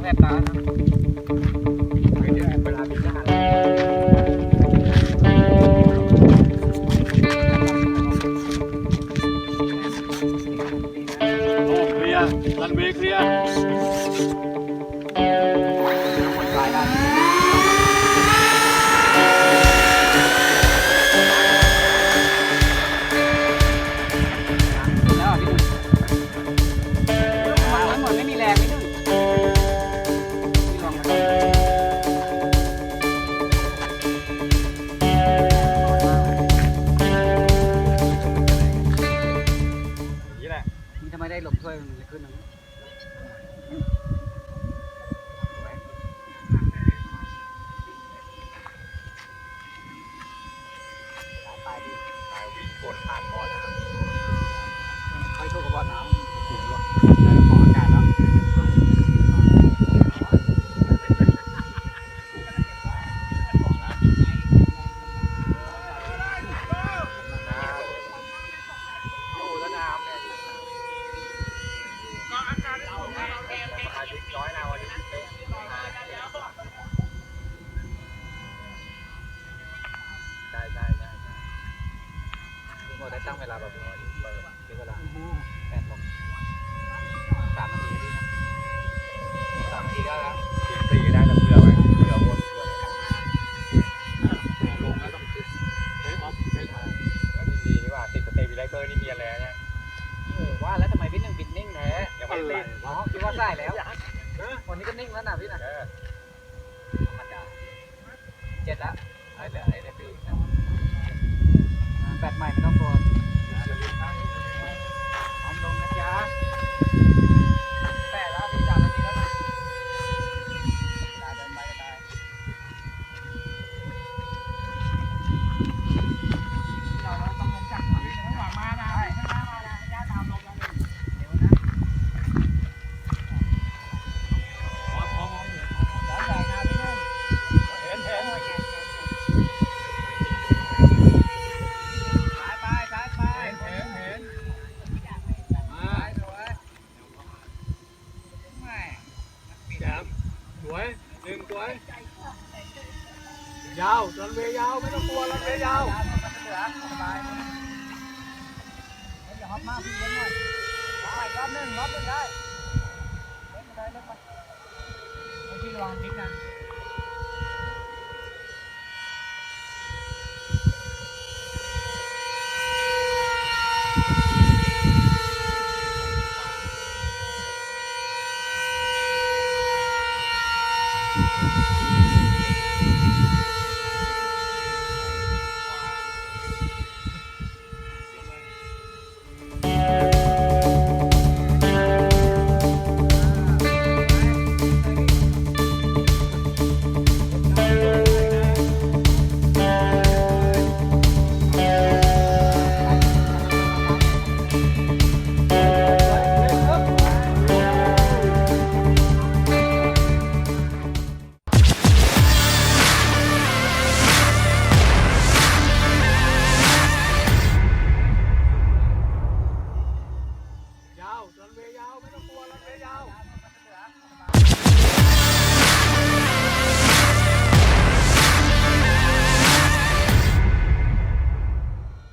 แสบตานะเวลาบินทหารโอ้เคลียร์รันเวย์เคลียร์คนตายได้แล้วพี่หนุ่มมันเหมือนไม่มีแรงพี่หนุ่มพี่ลองกันนี่แหละนี่ทำไมได้ลมถ้วยมันจะขึ้นนะค่อยโชว์กระบอกน้ำถึงว่าได้พออากาศแล้วโอ้แล้วน้ำเนี่ยก็อากาศเราอายุน้อยนะวันนี้ได้พี่โมได้ตั้งเวลาแบบนี้เวลา8 โมง 3 นาทีพี่นะ3 นาทีก็แล้วตีได้แล้วเผื่อไว้เผื่อวนลงแล้วต้องติดเทปออฟไม่ได้ดีนี่ว่าติดสเตบิไลเซอร์นี่มีอะไรเนี่ยว่าแล้วทำไมพี่หนึ่งบินนิ่งแท้ยังไม่ติดอ๋อคิดว่าได้แล้ววันนี้ก็นิ่งแล้วนะพี่นะธรรมดา7แล้วไอ้เหลือไอ้พี่แบตใหม่ไม่ต้องตัวพร้อมลงนะจ๊ะแต่แล้วพี่จับมันดีแล้วนะได้เดินไปก็ได้เราต้องลงจากฝั่งนี้ฝั่งมาได้มาได้ย่าตามลงแล้วเลยเดี๋ยวนะพร้อมแล้วใหญ่นะพี่นุ่มเห็นสวย1 สวยยาวรันเวย์ยาวไม่ต้องกลัวรันเวย์ยาวสบายอย่าฮอปมากพี่เล่นหน่อยรอบ 1ได้เล่นไปพี่ระวังพิษนะ